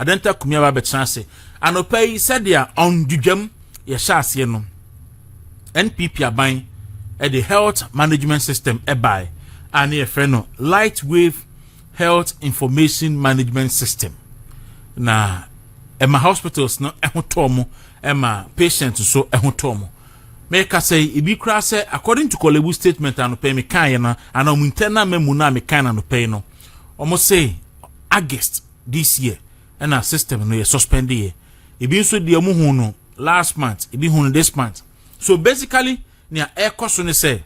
adenta kumia ba betrase anopai said ya on dudwam ye hyase no NPP aban the health management system ebai and ye friend no Lightwave health information management system na ema hospitals no ehotomo ema patients so ehotomo make say ibi kra say according to Kolebu statement anopai me kan na ana mu internal memo na me kan anopai no almost say August this year and our system no ye suspended ye ibi so de mu hu no last month ibi hu no this month so basically near air cost ne say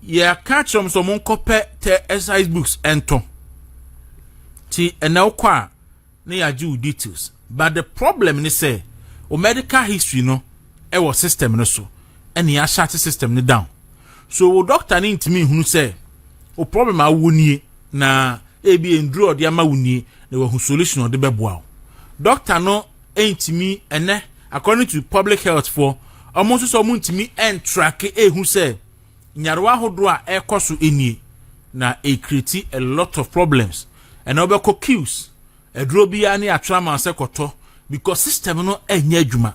ye catch some monkope te exercise books ento ti enel kwa na ya ju details but the problem ni say o medical history no e wo system no so and ya shut system ni down so o doctor ni ntimi hunu say o problem awunie na ebi enduro de ama wunie na wo solution o de beboa doctor no ntimi ene according to public health for almost so ntimi en track hu say nyarwa hodo a ekoso enie na e create a lot of problems and obeko queues eduro bia ni atrama sekoto because system no enya adwuma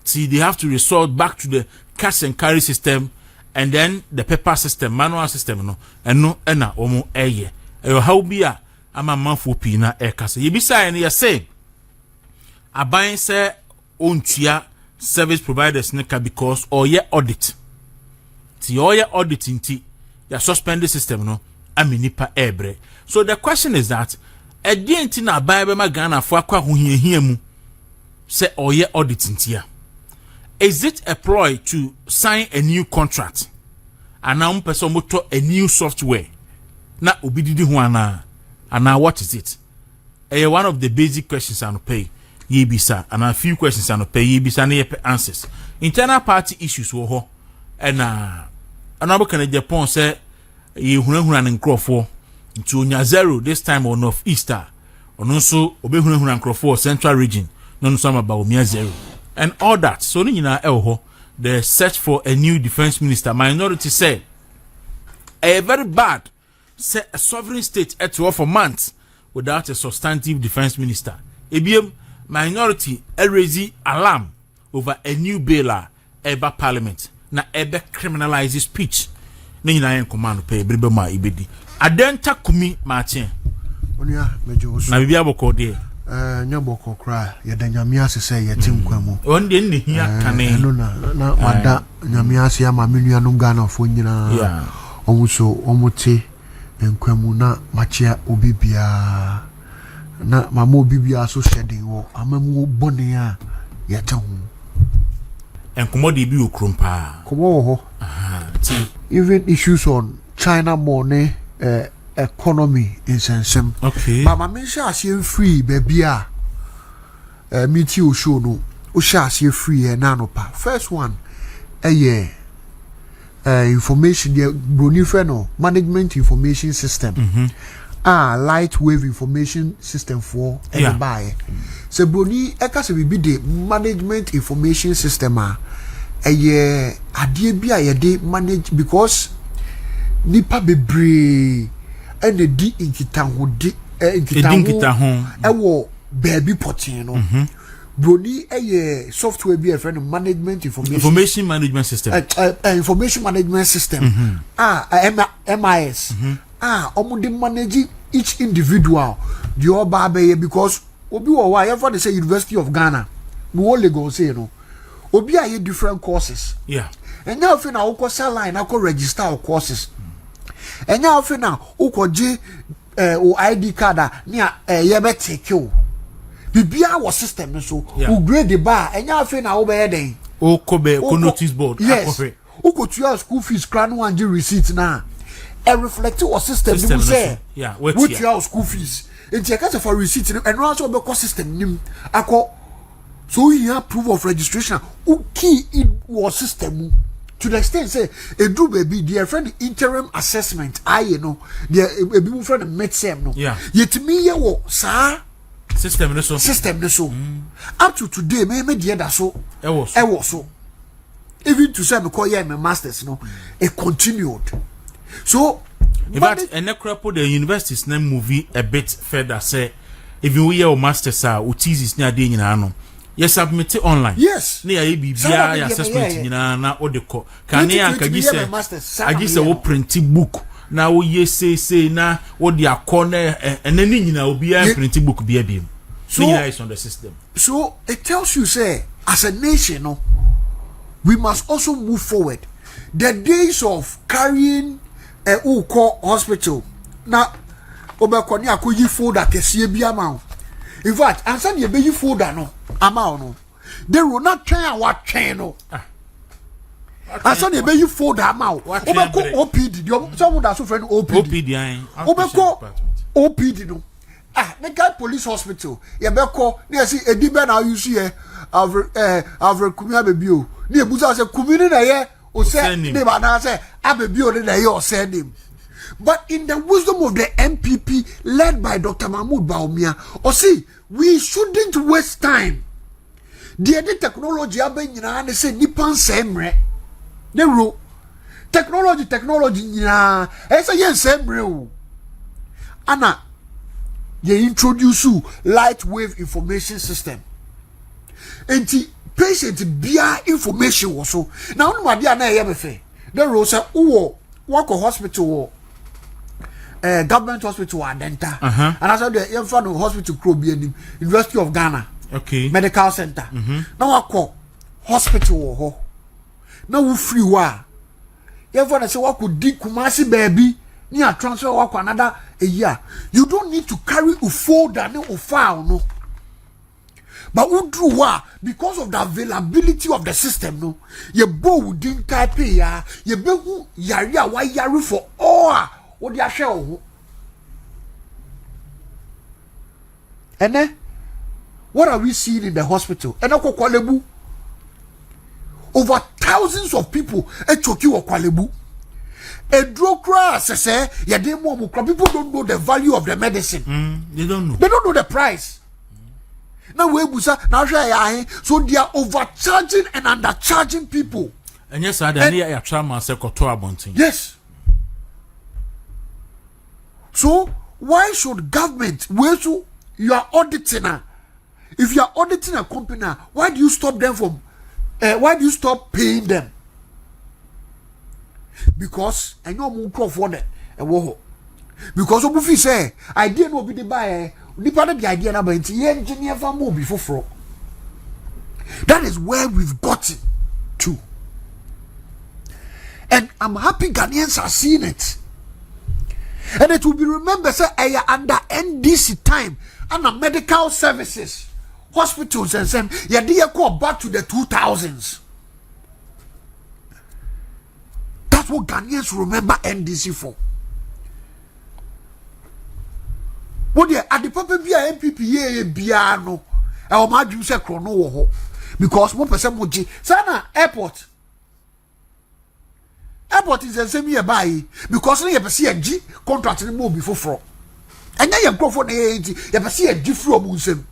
see they have to resort back to the cash and carry system and then the paper system manual system no eno na omo eye e how bia ama manfo pi na ekase yebisa ne say aban say ontua service providers nika because oye audit ti oye auditing ti ya suspend the system no aminipa ebre so the question is that edenti na aban be magana fo akwa hohiahia mu say oye auditing ti ya is it a ploy to sign a new contract and now person moto a new software na obididi ho ana what is it one of the basic questions I pay yebisa and a few questions I pay yebisa na yep answers internal party issues wo ho anabo kan Japan say ye hunahuna nkrofo nti onya zero this time on of Easter ono so obehunahuna nkrofo central region no so am about omia zero and all that so ni nyina ho the search for a new defense minister minority say a very bad say a sovereign state at for months without a substantive defense minister ebiem minority raise alarm over a new bill eba parliament na ebe criminalize speech na nyina yen command pay bribe ma ibedi adenta kumi machen onia mejo so na bibia boko de nyaboko kra ye da nyame asese ye tinkwamu onde ne hia kane no na wada nyame ase ama menuanom Ghana fo nyina omuso omuti enkwamu na machia obibia na mama obibia so shede wo amamu bone a yeta hu enkomodi bi okrompa komo ho even issues on China money economy in sensem okay mama me sha ase free baby a meet you show no o sha ase free na no pa first one information the broni fe no management information system Lightwave information system for everybody. So broni eka se bibi de management information system adie bia ye de manage because nipa bebre ene di inkita ho ewo baby potin no broni software bi friend management information management system information management system MIS omo de manage each individual the oba be because obi wo wa for the say University of Ghana we wo Lagos say no obi aye different courses and now fi na wo ko sell line na ko register our courses and now fi na wo ko je o ID card na ye be take o bibia wo system so wo grade the bar and now fi na wo be den o ko be ko notice board akore wo ko to your school fees crown one je receipt na reflect your system you say with your school fees and you get for receipt and also be cost system nim akọ so you have proof of registration who key in your system to the extent say a do baby their friend interim assessment you know their baby friend medsem no yet me ye wo sa system no so up to today me the other so e was so even to say me call my masters no it continued. So in fact, and the universities name movie a bit further say even we your masters are o thesis na ade nyina no you submit it online. Yes. Na ya bibia ya assessment nyina na o de ko kan ya kaji se wo print book na wo ye say na wo de akọ na enani nyina obi ya print book bia bia. So is on the system. So it tells you say as a nation no, we must also move forward. The days of carrying a uko hospital na obekoni akoyi folder kese bia ma. In fact, answer the baby folder no ama no. They will not train our train no. Answer the baby folder ama. Obeko OPD. Someone that so friend OPD. Obeko OPD no. The guy police hospital. Yebeko na see edibe na you see avre kumia baby o. Ni ebuza say kumini na ye o say ne ba na say ababy o na ye o say name. But in the wisdom of the MPP led by Dr. Mahmoud Bawumia, see, we shouldn't waste time. The technology abe say nipan semre. The rule technology nyina esa yen semre o. Ana ye introduce Lightwave information system. Enti patient bia information wo so. Na onu ma dia na ye be fe. The rule say wo work hospital government hospital Adenta. And I said the infant hospital Krobi University of Ghana. Okay. Medical Center. Now I call hospital ho. Now we free wa. Everyone say what could di Kumasi baby near transfer work another a year. You don't need to carry a folder no file no. But who do wa because of the availability of the system no. Ye bo didn't type ya. Ye be who yari wa yari for all. What do you show? And then, what are we seeing in the hospital? And Kwalebu, over thousands of people choke you Kwalebu. A drug crash, say, people don't know the value of the medicine. They don't know. They don't know the price. Now so they are overcharging and undercharging people. And yes, I didn't trauma say yes. So why should government where so you are auditing if you are auditing a company why do you stop them from why do you stop paying them? Because I know more for that because obufi say idea no be the buy nipa the idea na but engineer for more before that is where we've gotten to, and I'm happy Ghanaians are seeing it. And it will be remembered, say, under NDC time, under medical services, hospitals, and some, they go back to the 2000s. That's what Ghanaians remember NDC for. What they at the papa be a MPP piano, or my dream say chrono because 1% moji. Sana airport. Airport is the same year by because you see a G contract in move before fraud. And then you go for the age, you see a G from Muslim.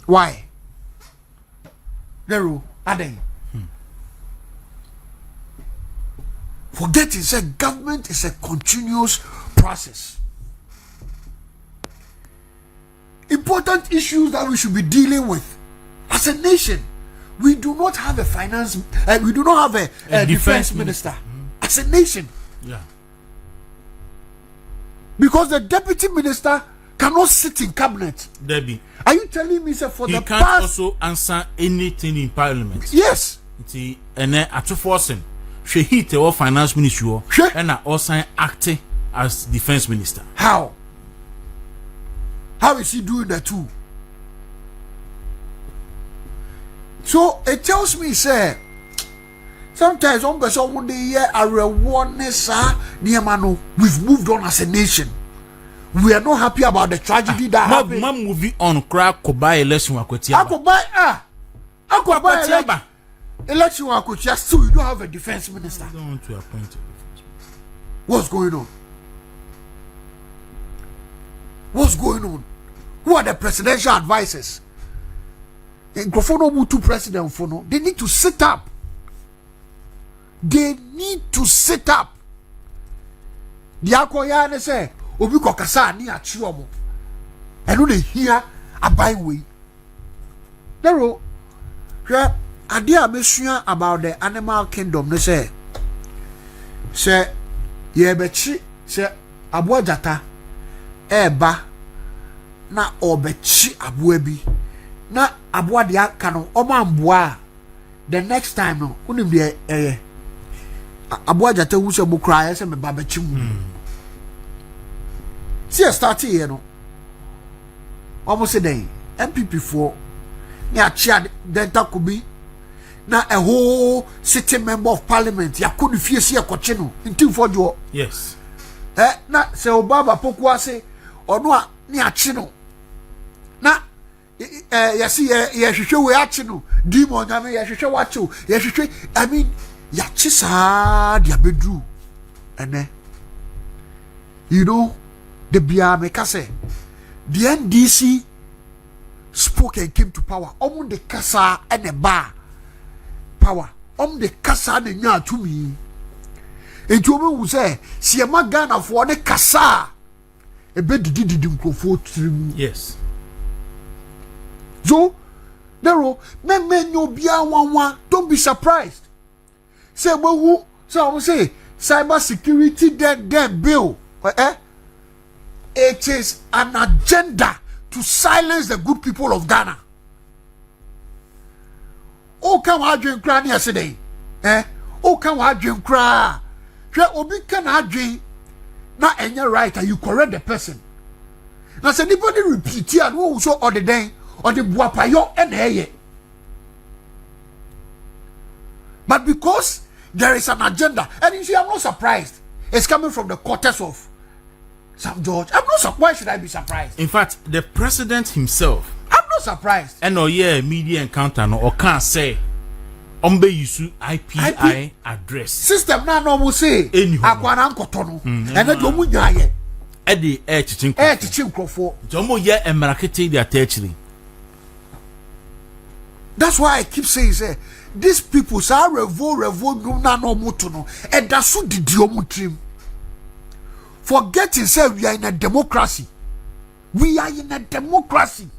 Why? Neru, Aden. Forget it, said government is a continuous process. Important issues that we should be dealing with as a nation. We do not have a finance, we do not have a defense minister as a nation. Yeah. Because the deputy minister cannot sit in cabinet. Debbie. Are you telling me, sir, for he the can't past... also answer anything in parliament? Yes. And then at forcing, she hit the finance ministry and also acting as defense minister. How? How is he doing that too? So it tells me, say, sometimes on person one day here a rewardness, we've moved on as a nation. We are not happy about the tragedy that happened. Man, moving on, crack buy election wakotia. I could buy election wakotia. Still, you don't have a defense minister. I don't want to appoint a defense minister. What's going on? What's going on? Who are the presidential advisors? Two president for no. They need to sit up. They need to sit up. The Akoyane say, obi kokasa ni achi omo eno na hia aban we nero hwe ade a mesua about the animal kingdom no say ye bechi say aboajata eba na obechi aboa bi na aboa de aka no omamboa the next time no unim de aboajata wu se bokra se me babechi mu see start here no almost den MPP for na chia dental could be na a whole sitting member of parliament ya could fie se ekoche no ntim fojo yes na se obaba poku ase ono a ni achi no na ya see ya hwehwe we achi no di mo nyame ya hwehwe wachi ya hwehwe I mean ya chi sa dia bedru ene you know the B0mb say the NDC spoke and came to power omu de kasa ene ba power de kasa de nya tumi enti omu wu say si e magana fo de kasa e be didi nkrofo trim yes so nero men nyo bia wanwa don't be surprised say mo say cyber security then bill it is an agenda to silence the good people of Ghana. Oh, come on, drink cry yesterday. Oh, come on, drink cry. Obi can drink. Not any right, and you correct the person. Now, say anybody repeat here and who so or the day or the buapayo and hey. But because there is an agenda, and you see, I'm not surprised. It's coming from the quarters of Sam George. I'm not surprised. Why should I be surprised? In fact, the president himself, I'm not surprised. And media encounter no or can't say use IPI address system na no mo say akwana nkoto no and the omu nyaye e de chichin krofo jomo ye emrakete dia techly. That's why I keep saying say these people are revo na no moto no e da so didi omu trim. Forgetting say we are in a democracy. We are in a democracy.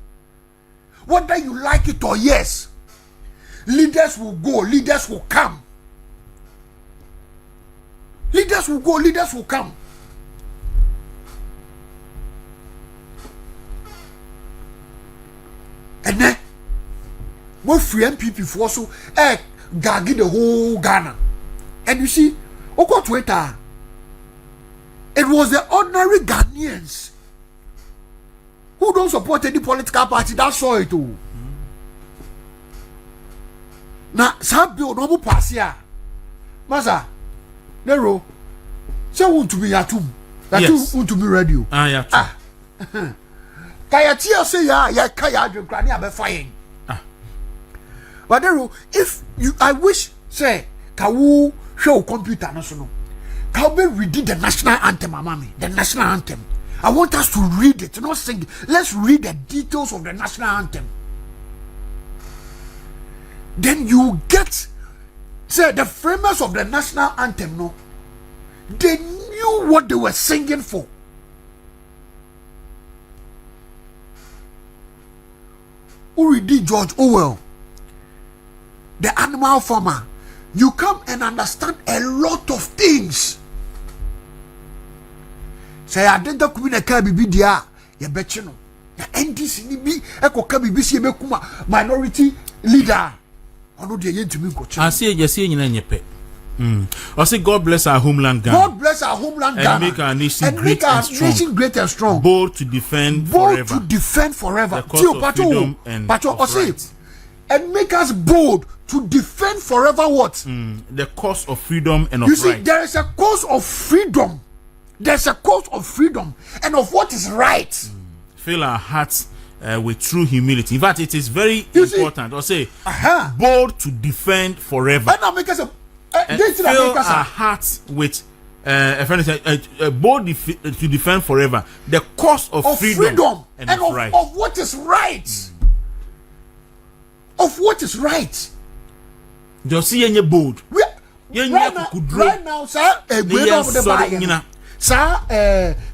Whether you like it or yes, leaders will go, leaders will come. Leaders will go, leaders will come. And then, what free MPP for so, gagi the whole Ghana. And you see, Twitter. It was the ordinary Ghanaians who don't support any political party that saw it too. Now, some bill no more pass here. Masa, Nero, say want to be yatum. That want to be radio. Yeah. Kaya tia say ya kaya drink granny abe fine. But Nero, if you, I wish say kawu show computer national. Can we read the national anthem, Mamami? The national anthem. I want us to read it, not sing it. Let's read the details of the national anthem. Then you get, say, the framers of the national anthem, no? They knew what they were singing for. Who read George Orwell, the animal farmer? You come and understand a lot of things. Say I didn't come in a car bibi dia ye betche no. Na NDC ni bi ekoka bibi si be kuma minority leader. Ono de yentumi nkoche. Ase yesi nyina nyepe. I say God bless our homeland Ghana. God bless our homeland Ghana. And make our nation great and strong. Bold to defend forever. Bold to defend forever. The cause of freedom and of right. And make us bold to defend forever what? The cause of freedom and of right. You see, there is a cause of freedom. There's a cause of freedom and of what is right. Fill our hearts with true humility. In fact, it is very important. I'll say, bold to defend forever. And now make us fill our hearts with bold to defend forever. The cause of freedom and of right. Of what is right. Of what is right. Just see any bold. Right now, sir,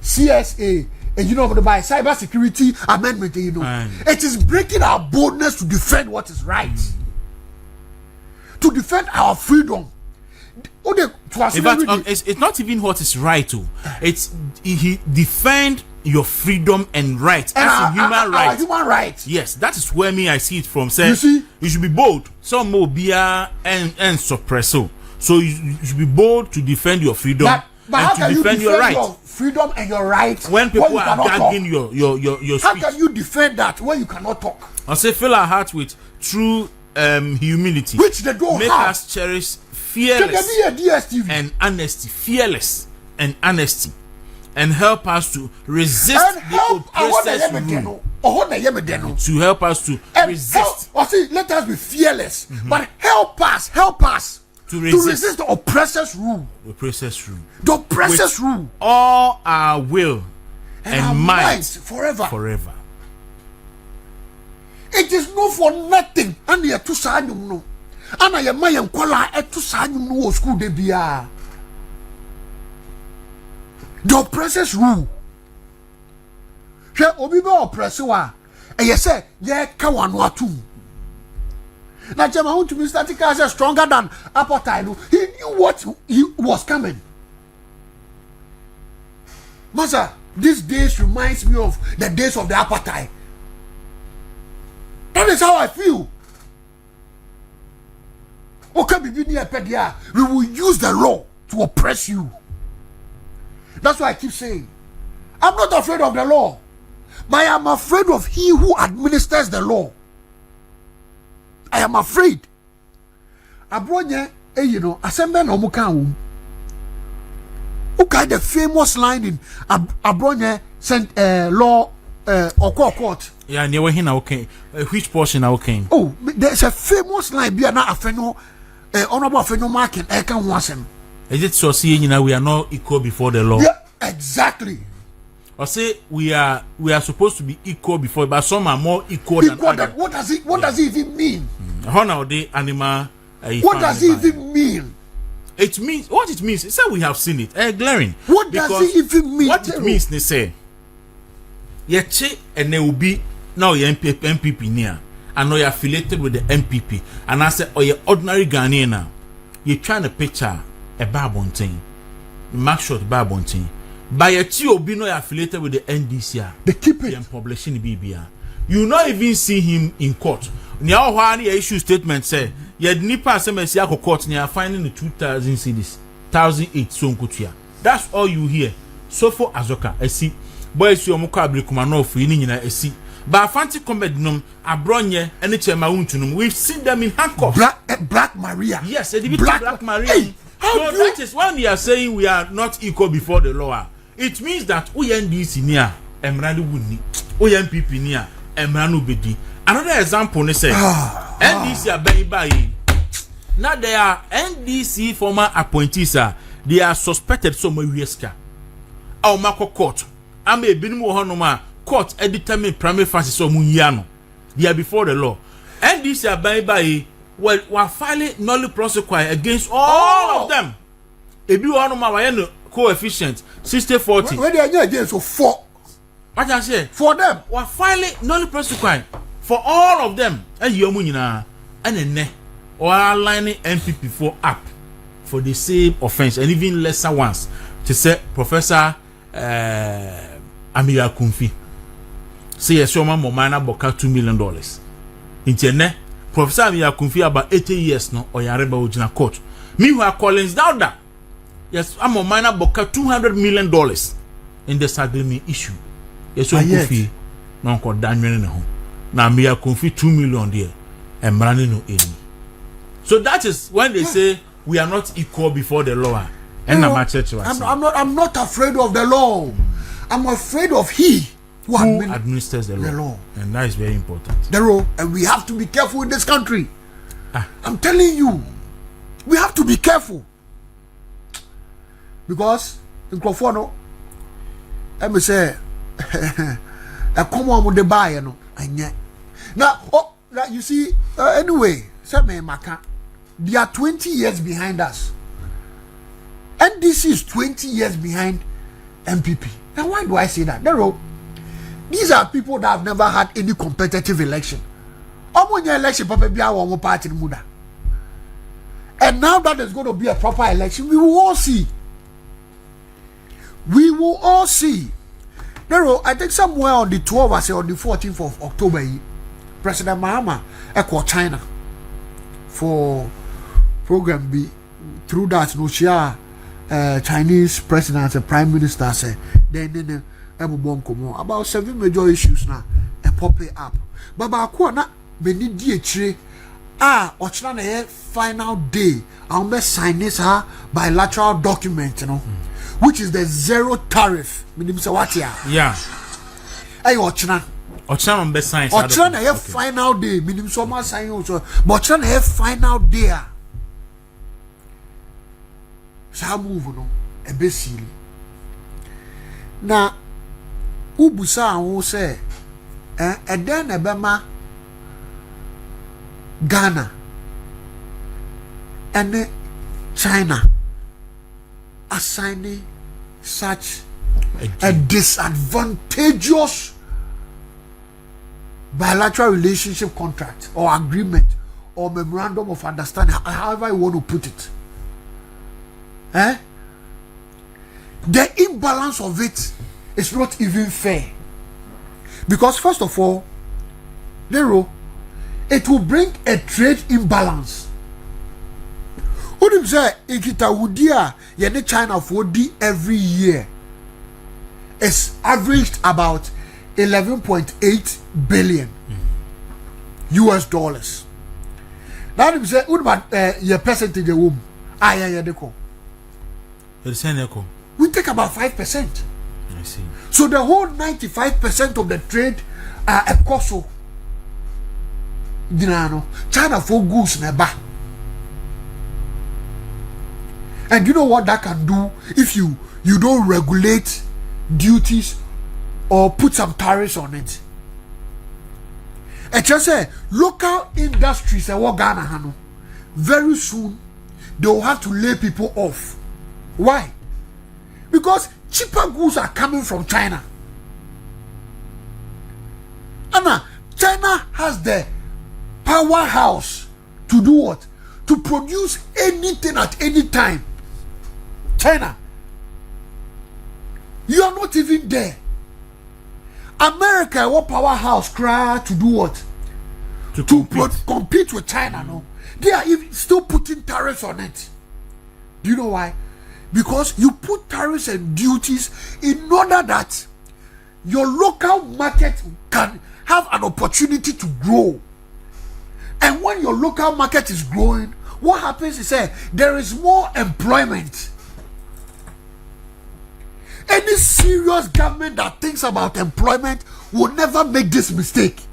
CSA, you know, by cyber security amendment, you know, it is breaking our boldness to defend what is right, to defend our freedom. It's not even what is right, too. It's he defend your freedom and rights as a human right. Human right. Yes, that is where I see it from. Say, you should be bold. Some will be and suppress. So you should be bold to defend your freedom and to defend your right. Your freedom and your rights when people are gagging your speech. How can you defend that when you cannot talk? I say, fill our hearts with true humility, which they don't make have. us cherish fearless and honesty, fearless and honesty, and help us to resist the oppressor's rule. To help us to resist. Let us be fearless, but help us to resist the oppressor's rule. The oppressor's rule. The oppressor's rule. All our will and our might forever. It is not for nothing. And you to say no. And I am my uncle to say no school de bia. The oppressor's rule. She obibe oppressor. And you say, yeah, kawan watu. Now, Jema want to be static as stronger than apartheid. He knew what he was coming. Master, these days reminds me of the days of the apartheid. That is how I feel. Okay, we will use the law to oppress you. That's why I keep saying, I'm not afraid of the law, but I am afraid of he who administers the law. I am afraid. Abronye, you know, assemble no mukan. Okay, the famous line in Abronye sent law or court. Yeah, near where he now came. Which portion now came? Oh, there's a famous line. Be na afeno, honorable afeno marking. I can watch him. Is it so? See, you know, we are not equal before the law. Yeah, exactly. I say we are supposed to be equal before, but some are more equal than others. What does it even mean? How the animal? What does it even mean? It means what it means. It's we have seen it. Glaring. What does it even mean? What it means, they say. Yeche and there will be now your MPP near. I know you're affiliated with the MPP, and I say, oh, you're ordinary Ghanaian now. You're trying to picture a Babontin, mark short Babontin. By a TOB, no affiliated with the NDC. They keep it and publishing the BBR. You not even see him in court. Now, when he issue statement say, you nipa SMS court near finding the 2,000 CDs, 1,008 so kutia. That's all you hear. So for Azoka, I see. Boys, you muka blikumano for you I see. But fancy combat num abronye and it's a mauntunum. We've seen them in handcuffs. Black Maria. Yes, a Black Maria. Hey, so that is when they are saying we are not equal before the law. It means that NDC near Emranu Wuni, MPP near Emranu Bedi. Another example, they say NDC are by now they are NDC former appointees. They are suspected so much risker. Our Marco court. I may be more honoma court determine primary fancy so munyano. They are before the law. NDC are by we're filing null prosecution against all of them. If you want to coefficient 60-40. When they are against so 4. What I say? For them. We're filing null prosecution for all of them. And you munina and ne or aligning MPP for up for the same offense and even lesser ones. To say Professor Amira Kumfi. Say a showman Momana Boka $2 million. Interne Professor Amira Kumfi about 80 years no or Yareba Ojina court. Meanwhile, Collins Dowda. Yes, I'm a minor Boka $200 million in the Sagrimi issue. Yes, so Kumfi no called Daniel no. Now Amira Kumfi $2 million there and Brandon no any. So that is when they say we are not equal before the law. And I'm not afraid of the law. I'm afraid of he who administers the law. And that is very important. The law. And we have to be careful in this country. I'm telling you, we have to be careful. Because in Crawford, let me say, a common with the buyer, no, and yet. Now, you see, anyway, they are 20 years behind us. NDC is 20 years behind MPP. And why do I say that? These are people that have never had any competitive election. Election party. And now that there's going to be a proper election, we will all see. We will all see. I think somewhere on the 12th, I say on the 14th of October, President Mahama called China for program B. Through that, no share Chinese president and prime minister say then about 7 major issues now pop up. But na many DHA ochna na final day I'll be sign this bilateral document, which is the zero tariff. Yeah. Hey, ochna on best science. Ochna na final day. Minimum summer sign also. But ochna na final day. So move no a bit silly. Na ubusa who say and then Ebema Ghana and China assigning such a disadvantageous bilateral relationship contract or agreement or memorandum of understanding, however you want to put it. The imbalance of it is not even fair. Because first of all, it will bring a trade imbalance. Udim say ikita wudia yene China for every year is averaged about 11.8 billion US dollars. Now udim say udim your percentage of womb deko. We take about 5%. I see. So the whole 95% of the trade a coso. China for goods neba. And you know what that can do if you don't regulate duties or put some tariffs on it. And just say local industries and what Ghana very soon they will have to lay people off. Why? Because cheaper goods are coming from China. Anna, China has the powerhouse to do what? To produce anything at any time. China, you are not even there. America, what powerhouse cry to do what? To compete with China, no? They are even still putting tariffs on it. Do you know why? Because you put tariffs and duties in order that your local market can have an opportunity to grow. And when your local market is growing, what happens is there is more employment. Any serious government that thinks about employment will never make this mistake.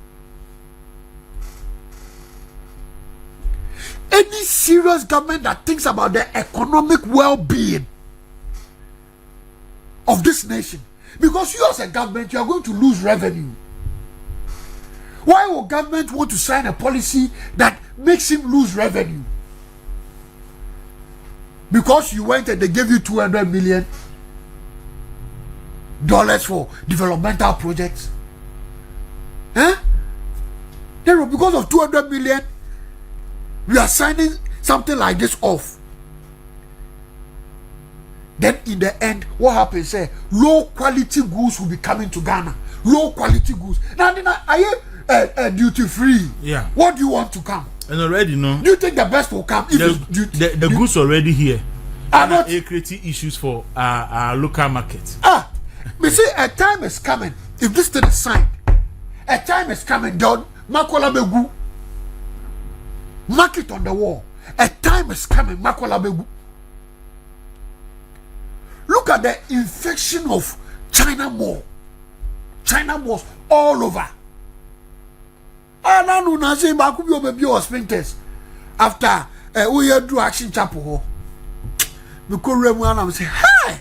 Any serious government that thinks about the economic well-being of this nation, because you as a government, you are going to lose revenue. Why would government want to sign a policy that makes him lose revenue? Because you went and they gave you $200 million for developmental projects. Because of 200 million, we are signing something like this off. Then in the end, what happens? Low quality goods will be coming to Ghana. Low quality goods. Now, are you duty free? Yeah. What do you want to come? And already, no. Do you think the best will come? The goods already here. Are not creating issues for our local market. Me say a time is coming. If this thing is signed, a time is coming. Don't makola begu. Mark it on the wall. A time is coming. Makola begu. Look at the infection of China Mall. China malls all over. Now no say baku bi obebi hospitals after we do action chapel. Me ko remu and say, hey,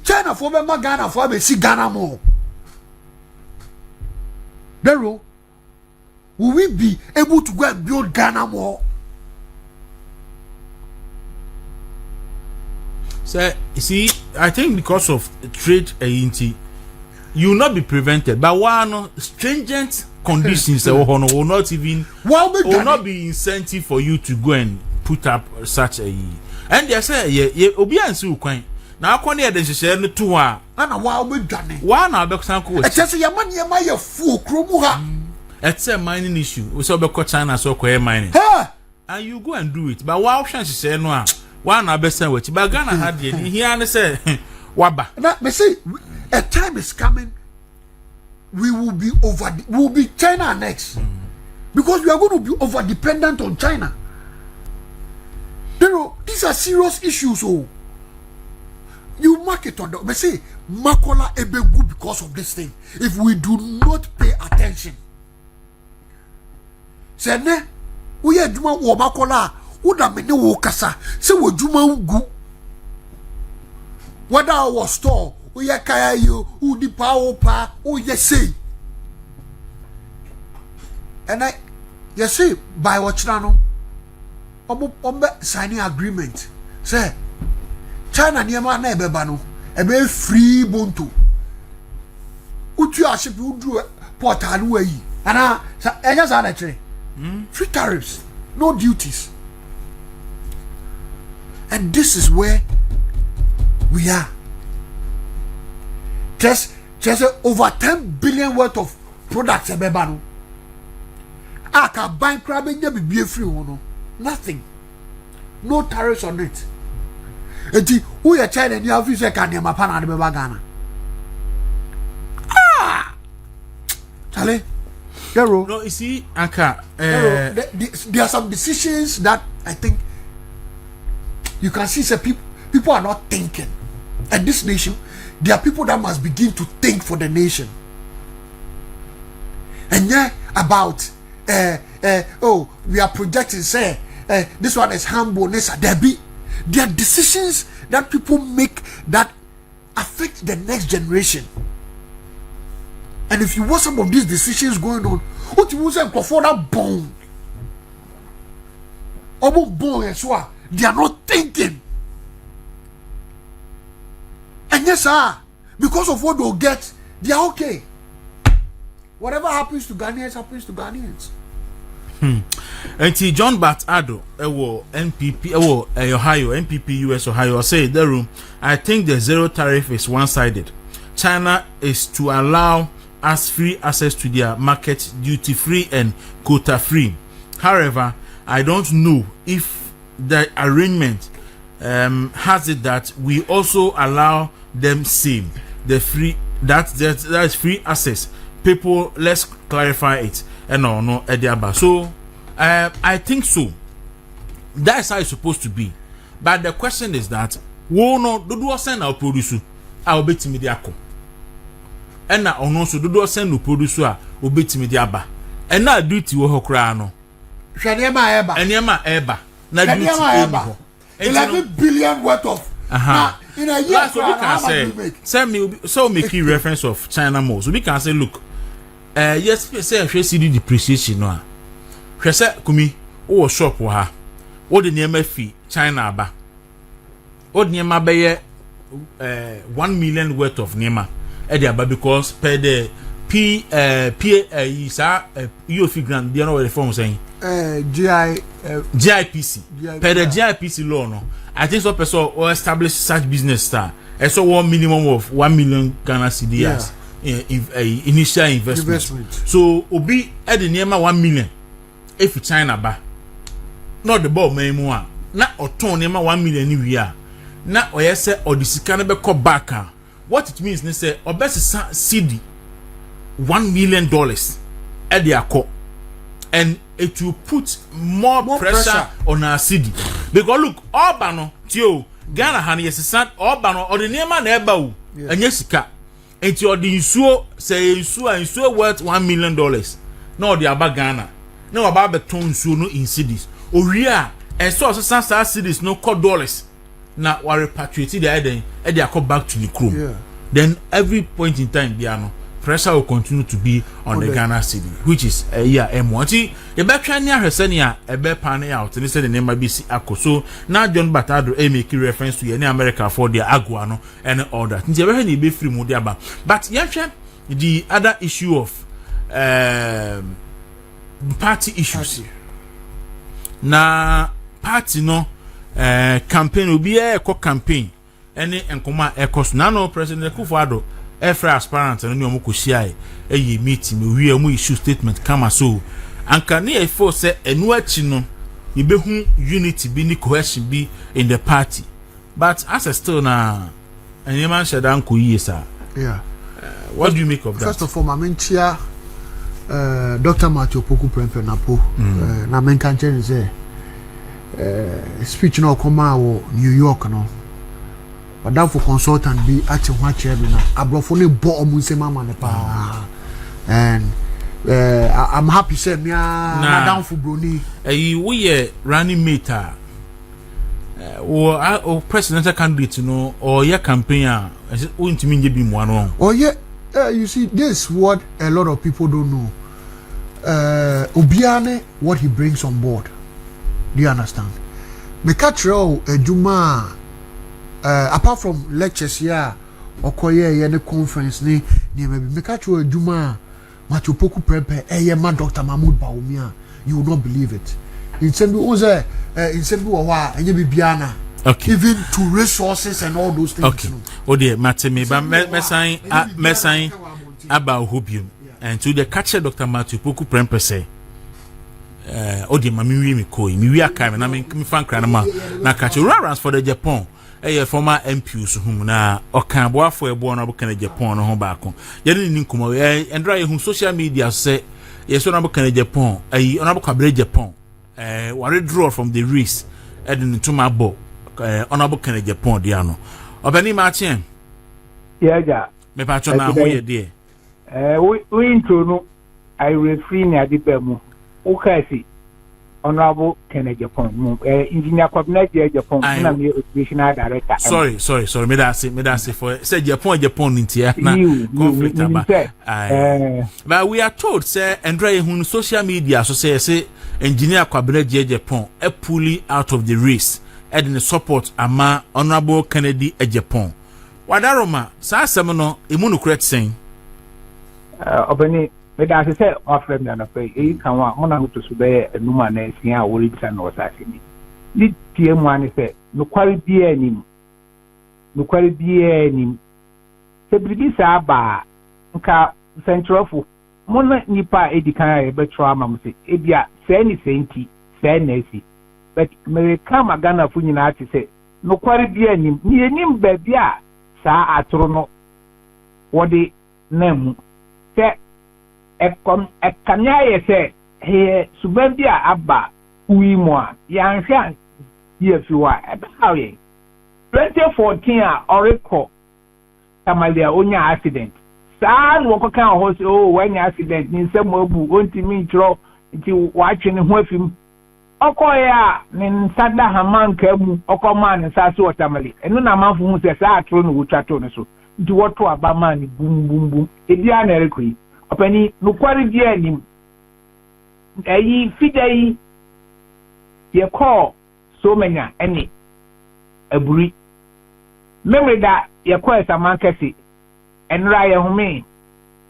China for me Ghana for me see Ghana Mall. Will we be able to go and build Ghana Mall? So you see, I think because of trade you will not be prevented. But one stringent conditions will not even will not be incentive for you to go and put up such a. And they say, obi ansi ukwan. Na akwani ede hyehyɛ no to a ana wa obedwane wa na obeksan ko e chese yama ne ma ye fu okromu ha it's a mining issue we say obekɔ China so ko mining and you go and do it but wa hwɛ hyehyɛ no a wa na besan wachi but Ghana ha de ni here ne say waba na me say a time is coming we will be China next because we are going to be over dependent on China. You know, these are serious issues. Oh, you mark it on the. Me say makola ebegu because of this thing. If we do not pay attention, say ne, we are juma wo makola. Uda mene wo kasa. Say wo juma ugu. Whether our store, we are kaya you, udi pa pa, ye say. And you see by what no. Ombe signing agreement. Say China niema na ebeba no ebe free buntu utu aship udu portal we yi ana enya sa na kire free tariffs, no duties, and this is where we are. Just over 10 billion worth of products ebeba no aka bank crab nya bibie free no nothing, no tariffs on it. Eti who ya China ni office ka ne mapa na de be Ghana. Chale. Gero. No, you see, Anka, there are some decisions that I think you can see say people are not thinking. And this nation, there are people that must begin to think for the nation. And yeah, about we are projecting say this one is humble, there are decisions that people make that affect the next generation. And if you watch some of these decisions going on, what you say for that bone, they are not thinking. And yes, sir, because of what they'll get, they are okay. Whatever happens to Ghanaians happens to Ghanaians. And John Bat Ado, NPP, Ohio, NPP, US, Ohio, say the room. I think the zero tariff is one-sided. China is to allow us free access to their market, duty-free and quota-free. However, I don't know if the arrangement has it that we also allow them same the free that is free access. People, let's clarify it. No, Ediaba. So, I think so. That's how it's supposed to be. But the question is that, do send our producer? I'll bet me the ako. And now, also, do send no producer? I'll bet me the aba. And now, duty will cry no. Shaniama Eba. And Yama Eba. Now, Eba. 11 billion worth of. In a year, so we can say, send me so making reference of China more. So we can say, look. Yes, say we see the depreciation no. We say kumi o shop wo ha. O de niam fi China ba. O de niam ba ye 1 million worth of niam e de aba because per the isa you fi grant dey no we form saying GIPC per the GIPC law no. I think so person or establish such business star. E so one minimum of 1 million Ghana cedis. Initial investment. So obi e de niam 1 million if China ba not the ball memu a na oton niam 1 million ni wi a na oyese odisika na be ko back a what it means ne say obesisa cedi $1 million e de akọ and it will put more pressure on our cedi because look all no tio Ghana han yesisa all no or the niam na e ba o enye sika enti or the insuo say insuo worth $1 million na the aba Ghana na aba beton insuo no in cedis owie a so san cedis no $4 na wa repatriate the eden e dey come back to the chrome then every point in time bia no pressure will continue to be on the Ghana city, which is M1. The Bacchania Hesenia, a bear panning out, and they said the name BC Ako. So now John Batado make reference to any America for their aguano and all that. Be free Mudiaba. But yeah, the other issue of party issues. Na party no campaign will be a campaign. Any enkoma ekos na no President Kufuado every aspirant and no mokoshia e meeting we mu issue statement kama so anka na e for say enu achi no e behu unity bi ni cohesion bi in the party but as a still na anyman shedan ko yi sa what do you make of that? First of all, Mamenchia Dr. Matthew Poku Prempe Napo na menkan chen say speech no come out New York no. But that for consultant be actually what chair na abrofo bo omunse mama ne pa and I'm happy say me na down for broni we running mate or presidential candidate no or your campaign we ntimi nje bi mu ano you see this what a lot of people don't know Obiane what he brings on board, do you understand? Me catch ejuma apart from lectures here okoye any conference ni maybe me catch ejuma Matthew Poku Prempe ma Dr. Mahmoud Baumia, you will not believe it. In Sembi Oze in Sembi Owa enye bibiana. Okay. Even to resources and all those things. Okay. Oh dear, Matemi, but me about Hobium and to the catcher Dr. Matthew Poku Prempe say. Oh dear, mami me koi mi wi aka na me fan kranama na catch runs for the Japan. Former MPs whom na okan boafo ebo na bokan Japan no ho baako. Yene ni nkumo and dry who social media say yes on bokan Japan. On bokan Japan. Ware draw from the race edin to my bo. Honorable Kennedy Japan Diano. Obani Martin. Yeah. Me patron na ho ye de. We into no I referee na dipemu. Ukasi Honorable Kennedy Japan. Engineer Cabinet Japan na me operational director. Sorry. Me that say for say Japan ntia na conflict about. But we are told say Andre who social media so say Engineer Cabinet Japan a pulling out of the race. And the support ama Honorable Kennedy Japan. Wadaroma sa semono imunu correct saying obani me da say my friend na pay e kan wa mo na to so be enuma na esia a wori bisa na osase ni tie mu ani say no kwari bia anim se bibi sa ba nka centralfo mo na nipa edikan e betro ama mo say e bia say ni senti say na esi but me kama Ghana fu nyina ati say no kwari bia anim ni enim ba bia sa atoro no wodi namu se ekanya ye se he suban bia aba uwi mo a ya nhwa ye fiwa how ye 2014 a oreko tamalia onya accident sa no ko kan ho se when accident ni se mo bu ontimi ntro nti wa twe ne ho afim okoya ni nsada haman kamu okoma ni sasu otamali enu na manfu hu se sa atro no wutwato ne so nti woto abama ni bum ebia na rekui opani no kwari dia nim ayi fidai ye call so manya eni aburi memory da ye call esamankasi enra ye home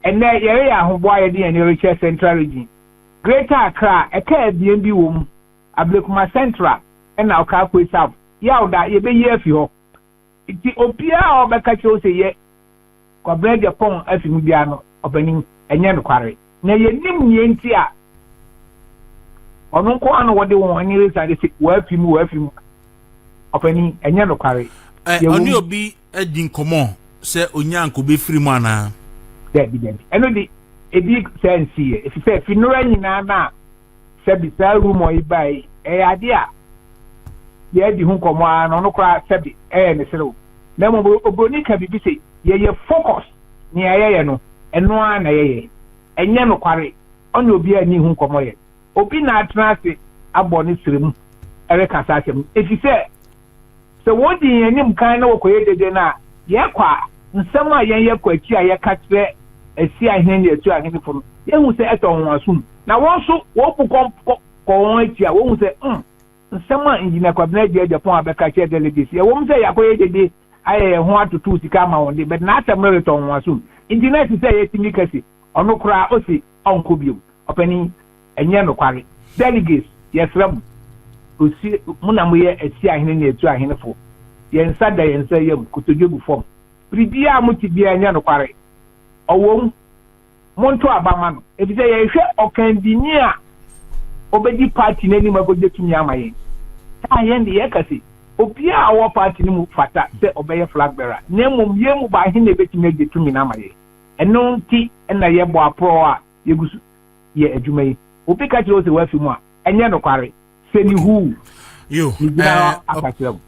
enne ye ya hoboa ye dia ni reche central region Greater Accra eka B0mb wom Ablekuma Central na oka kwe south ya oda ye be ye afi ho ti opia obeka che o se ye kwa bread Japan afi mu bia no obanim enye no kware na ye nim nye nti a onu ko anu wode won ani resa de se wa afi mu obanim enye no kware oni obi edin komo se onyanko be free mu ana de eno di ebi sense ye if say finura nyina na sebi sa rumo ibai ade a ye di hu komo an no kra sebi ne sero na mo obroni ka bibi se ye focus ni ye no eno an na ye enye no kware onye obi ani hu komo ye obi na atrase abo ne sirem ere kasa asem if say so wodi enim kan na wokoye dede na ye kwa nsema ye kwa ki a ye ka tre esi ahene etu ahene fo ye hu se eto won asum na won so wo pu ko won etia wo hu se nsema engineer kwabena je Japan abeka che delegates ye wo mu se yakoye dede aye ho atoto sika ma won de but na atam no to won asum engineer ti say ye timi kasi ono kura o si onko biom opani enye no kware delegates yes ram o si mu na mo ye esi ahene na etu ahene fo ye nsa da ye nsa yam kutodwogu fom pribia mu ti bia enye no kware owo monto abama no ebi say ye hwe okandini a obedi party na ni magoje tumi amaye ta ye ndi ye kasi obia awo party ni mu fata se obeye flag bearer na mum ye mu ba hin na betumi age tumi na amaye eno nti na ye bo apro a ye gusu ye adwuma yi obi ka kire o se wa fi mu a enye no kware se ni hu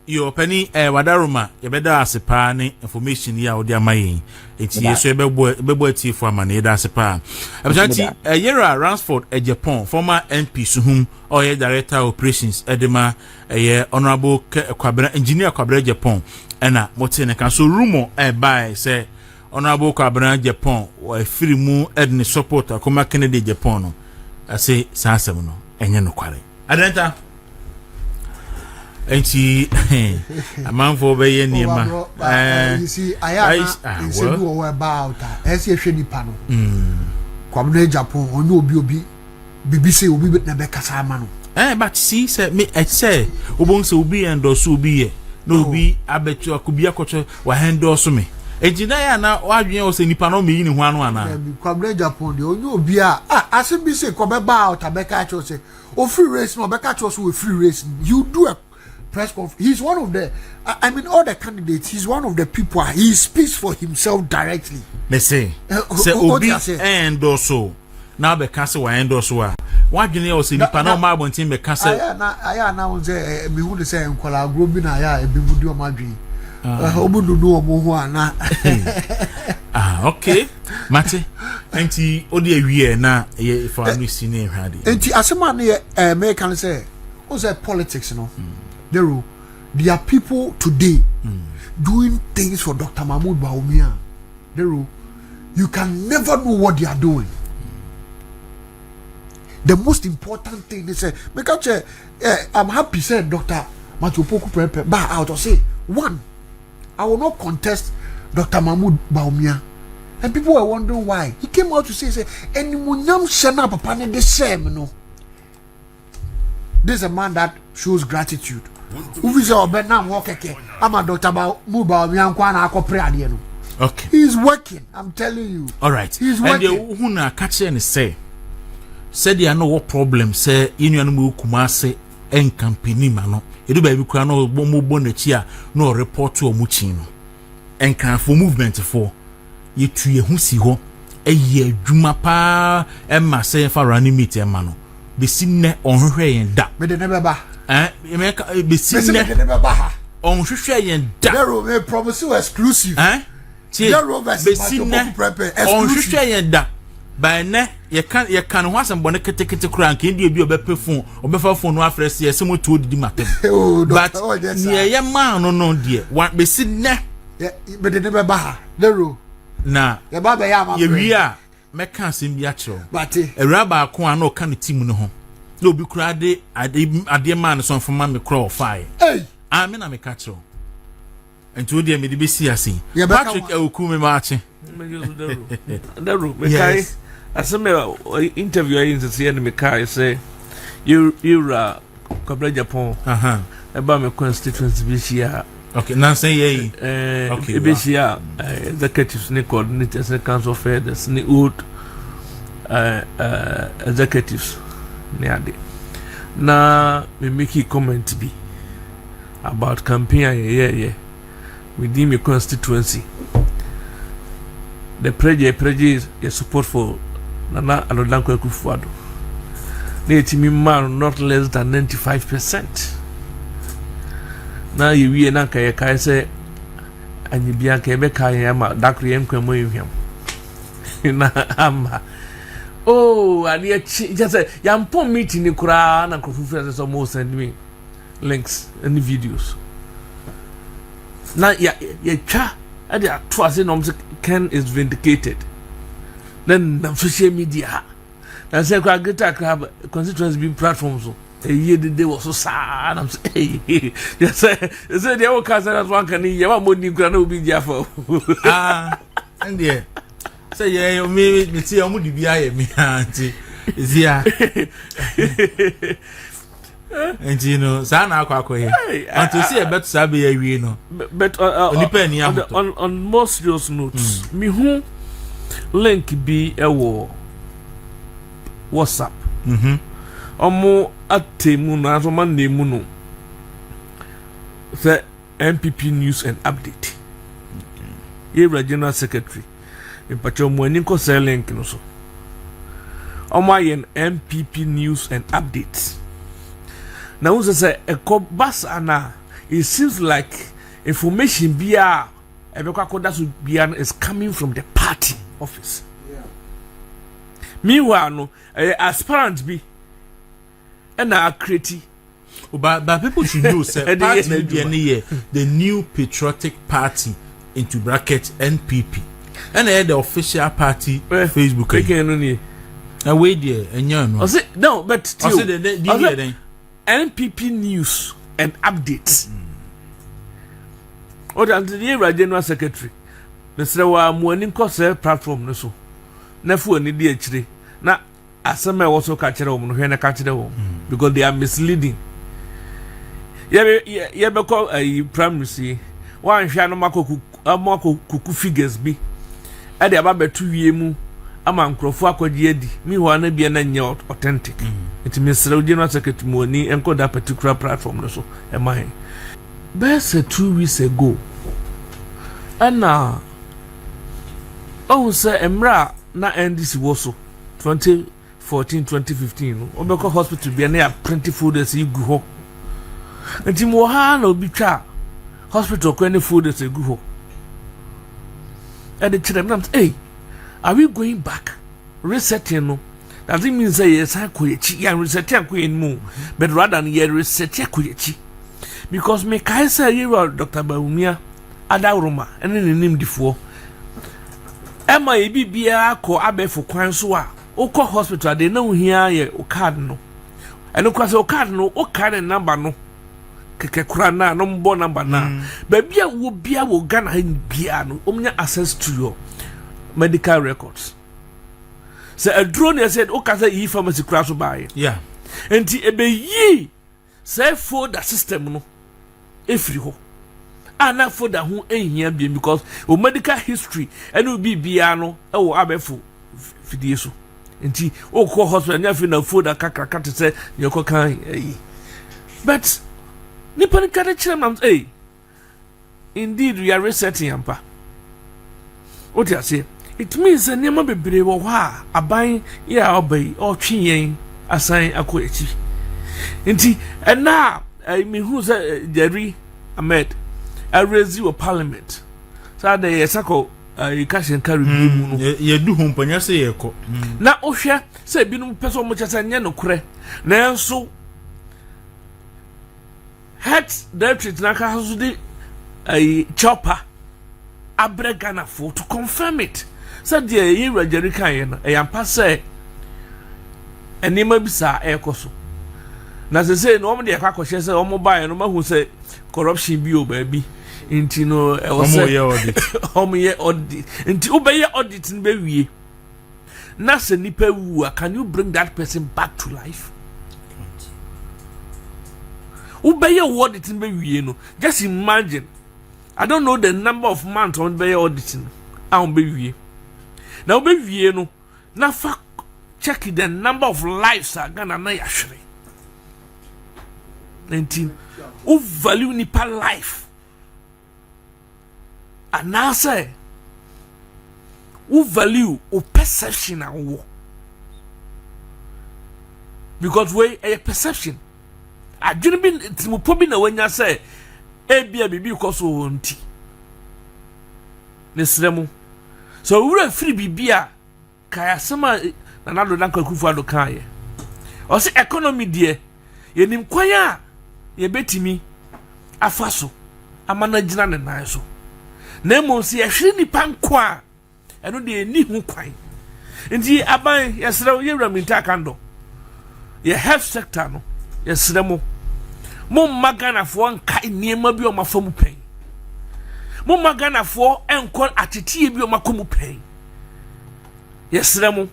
yo penny wadaruma yebeda asepa ne information ya odi amaye enti yeso ebebo ati for amane da asepa Ashanti Yera Ransford Japan former MP Suhum oye director operations edema honorable Kwabena engineer Kwabena Japan ena motene kan so rumor by say honorable Kwabena Japan wa free mu edne support akoma Kennedy Japan no ase sansem no enye no kware adenta enti amanfo be ye niema you see I say you about as you hwe nipa no Kwabena Japan onye obi BBC obi na be kasa ama no but see say me say obon say obi endorse obi ye no obi abetu akubia kocho wa endorse me ejina ya na wadwen o say nipa no me yi ni ho anu ana Kwabena Japan de onye obi a ase bi say ko be ba out abeka cho say o free race no beka cho so we free race you do a press conference. He's one of the I mean all the candidates, he's one of the people he speaks for himself directly. Me say obi endorse now be cancel wa endorse wa wadwen o say nipa no ma bontin be cancel aya na won say me hu de say enkola agro bi na aya ebi budi o madwen obudu no mo ho ana okay mate enti odi awie na ye for anu si na ehwade enti asema na me kan say o say politics no there are people today doing things for Dr. Mahmoud Bawumia. You can never know what they are doing. The most important thing is I'm happy said Dr. Machopoku Prepe ba out or say one, I will not contest Dr. Mahmoud Bawumia. And people were wondering why. He came out to say any munyam shana papa ne the same no. This is a man that shows gratitude. I'm a Dr. Okay. He's working, I'm telling you. All right. He's working. And the who catch and say there are no problem say you kumase en company mano. You do baby kwa no bomo bonechia no report to omuchino. En kan for movement for you tuye hu si ho eye adwuma pa emma say for running meet e mano. Be sinne onhwe yen da. Me de never ba. Be sinne onhwe yen da. There will promise you exclusive. Be sinne onhwe yen da. By ne ye can ho asem bone ketekete kura nka ndi obi obepe phone obefa phone no afrese ye se moto odidi matem. But ye man no de one be sinne be de never ba. There na ye ba be ya ma. Ye wi a meka asem bi a kiro. But Ewraba ko an o ka ne team no ho. Na obi kura ade man so mfoma me kura ofai. Hey, me na me ka kiro. Enti odi me de be si ase. Patrick Ewuku me ma ache. Yes. Aseme interview in the CN me kai say you Kwabena Japan. About my constituency this year. Okay, now say ye. Okay, this year executives ne coordinators ne council affairs ne old executives ne ade. Na me make comment be about campaign within my constituency. The prejudice is support for Nana Alodanko Kufuado. They man not less than 95%. Now you we na kai say and you be an kebeka yama dakri emkwemo him. Na ama. Oh, and just say yampon meeting ni kura na Kufuado so mo send me links and videos. Na ya cha and ya twas in Ken is vindicated. then na social media na say kwa greater club constituency be platforms so year the day was so sad I'm say yes say the old cousin as one can you want money kura na obi dia for and there say yeah me see omo di bia ye me auntie is here and you know sa na akwa here and to see a better sabe ya wi no but on more serious notes me who link be ewo WhatsApp omo atemu na so man nemu no the MPP news and update ye regional secretary in pacho mo ani ko sell link no so omo ayen MPP news and updates na who say e ko bas ana it seems like information bia ebekwa koda so bia is coming from the party office. Meanwhile, no, aspirant be and creative. But people should know, sir, the new patriotic party into bracket NPP, and the official party Facebook. And wait there, and you know. No, but still, NPP news and updates. Or the general secretary. Mr. Wa morning course platform no so. Na fu ani di achire. Na asema wo so ka kire wo no hwe na ka kire wo because they are misleading. Ye be call primary wan hwe no makoku figures bi. E de aba betu wie mu ama nkrofo akwaji adi. Mi ho na bia na nye authentic. It Mr. General Secretary Moni enko that particular platform no so. Am I? Best 2 weeks ago. And oh sir emra na NDC was 2014-2015 obeko hospital bia na plenty folders igu ho enti mo ha na obi twa hospital ko any folders igu ho and the children hey are we going back resetting no that means say yes I ko yechi ya resetting ko enu but rather than ye resetting ko yechi because me kai say you Dr. Baumia Adaroma ene nim difo Emma ebi bia ko abefo kwan so a ukọ hospital de na uhia ye o card no eno kwa se o card no o card number no keke kura na no mbo number na ba bia wo bia wo Ghana bia no omnya access to your medical records so a drone said o ka say e pharmacy kura so buy yeah enti ebe yi say folder system no efri ho ana for that who ehia bi because o medical history and will be biano e wo abefo fidie so enti o ko hospital nya fi na folder kakaka te say yoko kan but ni panika de chairman indeed we are resetting ampa what you say it means that nyama bebre wo ha aban ya obai o twen asan akoechi enti and now me who say Jerry Ahmed I raise you a parliament. So the yesako you cash carry mu no. Ye do hom panya say ye ko. Na ohwe say binum person mo chasa nya no kure. Na enso head deputy na ka so di chopper abregana for to confirm it. So the ye Jerry kan ye no e yampa say enima bisa ekoso. Na say no omo de akwa kwhye say omo buy no mahu say corruption bi o ba bi. Inti no e was omo ye audit inti obeye audit nbe wie na se nipa wu can you bring that person back to life obeye audit nbe wie no just imagine I don't know the number of months on obeye auditing be wie na obe wie no na fa check the number of lives are gonna na yahwere 19 who value nipa life and now say who value or perception and wo because we a perception I didn't be it will probably know when you say bia bibi because so nti nesremu so we free bibia kaya sama na nado dan kwakufu ado kan ye o se economy de ye nim kwanya ye betimi afaso amana gina ne nan so na mo si ehwe nipa nko a eno de ni hu kwan nti aban yesrew yewura minta kando ye health sector no yesremo mo magana fo nka niema bi o mafamu pen mo magana fo enkon atetie bi o makomu pen yesremo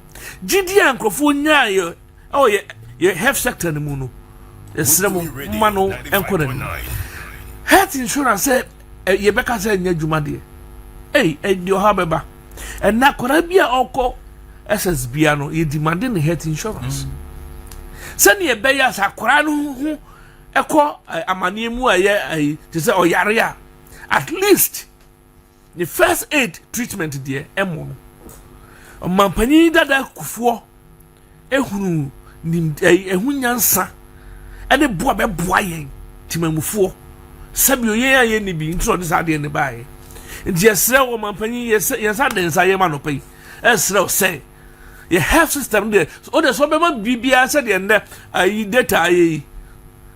gidi ankrofo nyaaye o ye health sector no mu no yesremo mano enkon health insurance ye beka say nya dwuma de dio ha beba na kora bia oko SSB ano ye demanding health insurance sani ye beya sa kora no hu eko amane mu aye te say oyare a at least the first aid treatment there emo no mampani dada kufuo ehunu nim ehunyansa ene boa be boa yen timamufuo sabio yen aye ni bi ntro de sa de ne bae nti yesrew wo mampani yesa densa ye ma no pay esrew say ye health system there so de so be ma bibia se de nde ayi data ayi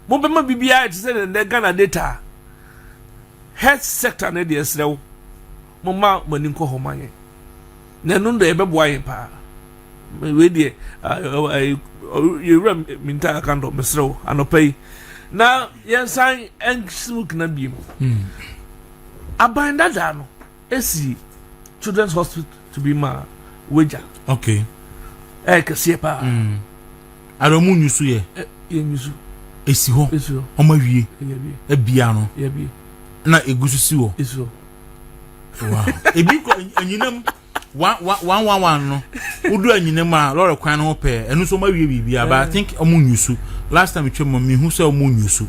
mo be ma bibia se de nde Ghana data health sector ne de esrew mo ma mani ko ho manye na no ndo e be boa yen pa we de you rem minta kando mesrew anopay na yensan enksmuk na biem abanda dano esi children's hospital to be ma weja okay kese pa aromu nyusu ye nyusu esi ho omawie ebia no na egusu si ho wow ebi ko anyinam 111 no udu anyinam a lore kwan no pe enu so mawie bibia but I think omu nyusu last time twem me hu say omu nyusu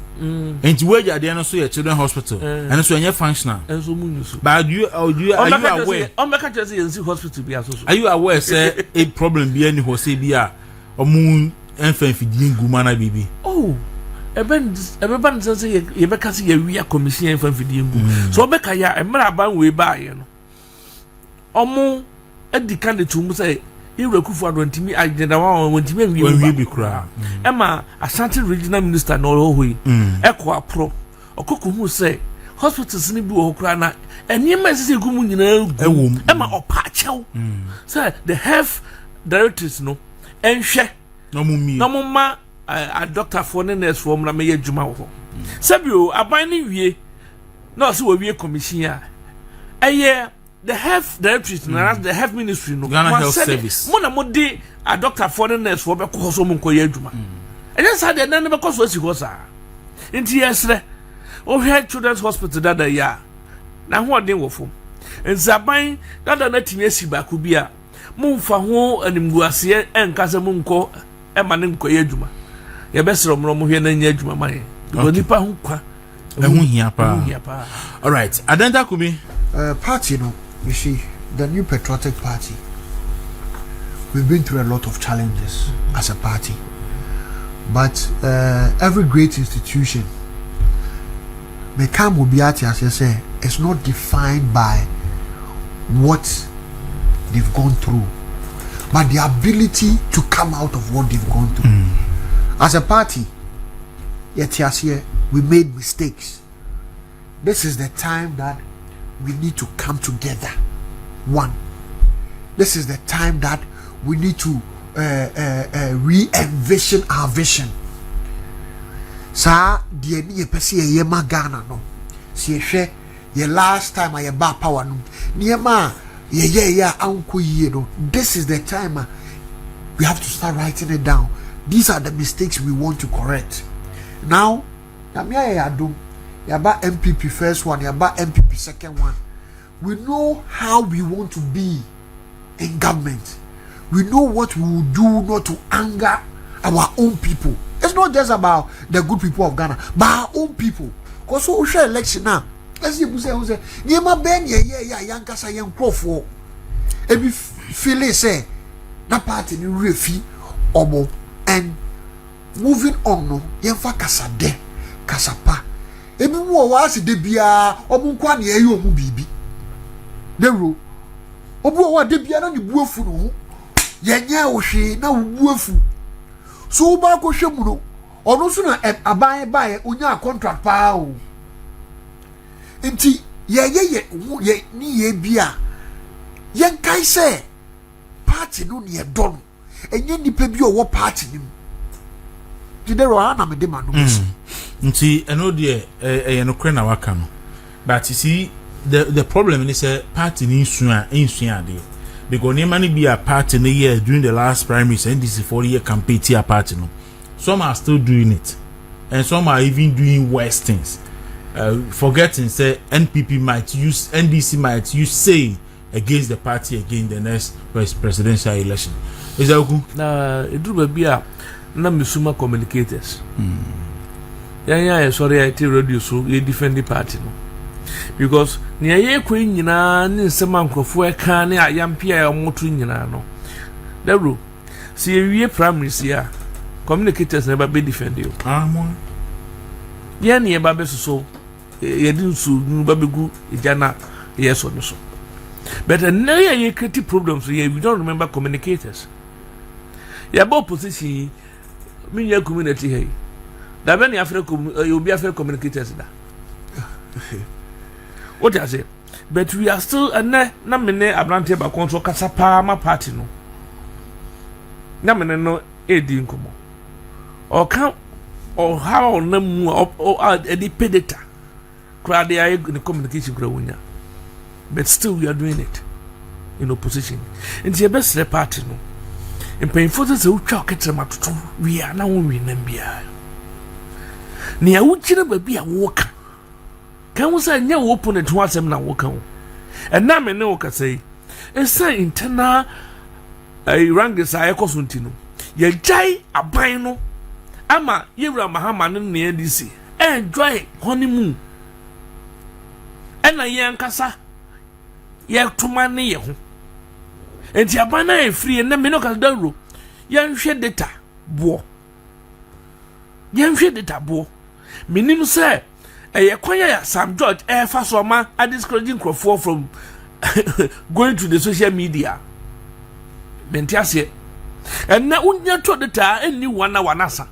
enti weja de no so ye children hospital enu so enye functional enso omu nyusu but are you aware on make just yensi hospital bia so are you aware say a problem bia ni ho say bia omu enfan fidie nguma na bibi ban say ye beka say ye wi commission enfan fidie nguma so beka ya emra ban we ba ye no omu edika de tum say Iwekufu adwantimi agenda wa wantimi wi bi kura ema Ashanti regional minister no hoyi eko apro okoko hu say hospitals ni bi wo kura na enima sisi gumu nyina egu ema opa chew say the health directors no enhwe no mumma a doctor for ne nurse for na me adwuma wo sabio aban ni wie na so wie commission a eye the health directorate and the health ministry no Ghana Health Service mo na mo de a doctor for the nurse for be ko so mo nkoye adwuma and then say the nan be ko so asi ho sa nti yesre o hwe children's hospital dada ya na ho den wo fom nzaban dada na timi asi ba ku bia mo mfa ho animguase enka se mo nko e ma ne nkoye adwuma ye be sero mo hwe na nya adwuma man because nipa ho kwa ehun hia pa all right adenta kumi party no. You see, the new patriotic party, we've been through a lot of challenges as a party. But every great institution, Mekam Obiati, as you say, is not defined by what they've gone through, but the ability to come out of what they've gone through. As a party, yet we made mistakes. This is the time that we need to come together. One, this is the time that we need to re-envision our vision. Sa die ni pesi ye magana no. Si ehwe ye last time I ba power no. Niema ye anko ye no. This is the time we have to start writing it down. These are the mistakes we want to correct. Now, namia ya adum Yaba MPP first one, Yaba MPP second one. We know how we want to be in government. We know what we will do not to anger our own people. It's not just about the good people of Ghana, but our own people. Because we share election now. Let's see, say, Yema Ben, Yankasa, Yan Crofo. Every feel say, na party ni refi, obo, and moving on, no, Yanfa Kasade, Kasapa. Ebi wo wa se de bia omunkwa ne ayi omu bibi dero obu wa de bia na ne buafu no ho yenya wo hwe na wo buafu so ba ko hwe mu no ono so na aban ba onya contract pa o nti ye ni ye bia yen kai se party no ne don enye nipa bi owo party nim didero ana me de ma no nti eno de no kre na waka no but you see the problem is a party ni insua ade because near be a party in the year during the last primaries and this is 4-year campaign tia party no some are still doing it and some are even doing worse things forgetting say NPP might use NDC might use say against the party again the next presidential election is that okay na eduru ba a na mesuma communicators yeah sorry I tell radio so you defend the party no because near ye kwen nyina ne nsema nkrofo eka ne ayampia ya motu nyina no debro see wie primaries ya communicators never be defend you mo ye ne ba be so ye din su nu ba begu ijana yes or no so but now ye create problems we don't remember communicators ya bo position me ya community hey da be ne you be after communicators da what I say, but we are still na mene abrante ba control kasapa ma party no. Na mene no edi nkomo. Or can or how na mu or edi pedata. Crowd they are in the communication growing. But still we are doing it in opposition. And the best party no. In painful as a chalk at matuto, we are now winning bia. Nia uchina baby a walker. Can we say no open it once na wokan and na me ne wo ka say esa internal ranges a ekosunti no ye jai aban no ama yewura Mahama no ne NDC enjoy honeymoon ena ye nkasa ye toma ne ye ho enti aban na e free na me no ka dawro ye nhwe data bo minim say kwanya Sam George fasoma are discouraging Crawford from going to the social media. Bentiase. And now unya to the ta any wanasa.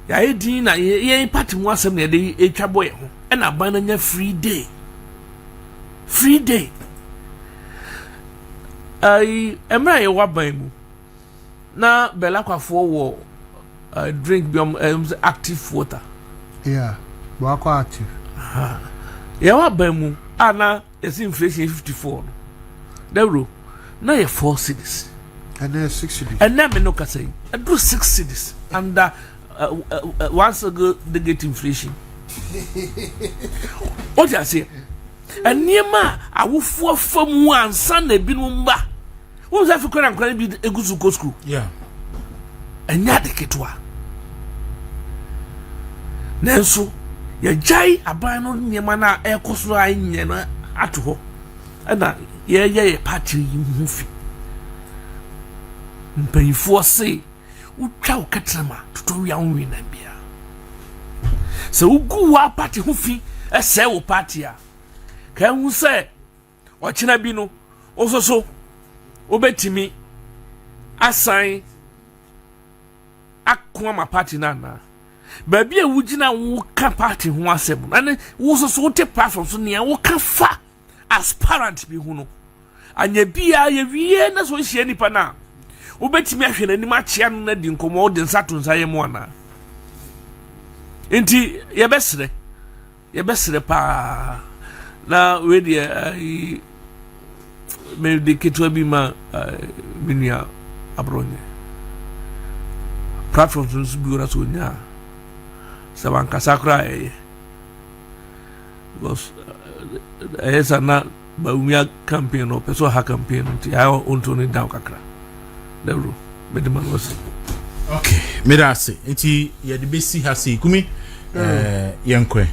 Ya edina ye party mu asem na de etwaboy ho. E na ban na free day. Free day. Emra ye waban mu. Na belakwafo wo drink B0mb active water. Yeah, wako active. Ya wabamu ana is inflation 54 no. Debro na ye 4 cities and then 6 cities. And na me no ka say I do 6 cities and once ago they get inflation. What I say? And niema awofo famu ansa na binum ba. Wo za fi kwara kwara bi egusu go school. Yeah. Enya de ketwa. Nenso ya jai aban no niema na ekoso anye no ato ho na ye party yi fi mpanyifo se utwa ukatrama toto ya nwi na bia se ugu wa party ho fi ese wo party a ka hu se o china bi no ososo obetimi asan akwa ma party na baby e wugina wo ka party ho asem na wo so wo te platform so ne wo ka fa aspirant bi hu no anya bia ye wie na so hia nipa na wo betimi ahwe na nim achia no na di nkomo wo de nsato nsaye mo na enti ye besre pa na we de me de ketwa bi ma minia abronye platforms bi ora so nya Saban Kasakra because esa na B0mb campaign no peso ha campaign nti ya onto ni down kakra debro medman was okay medase nti ye de besi ha sei kumi yenkwe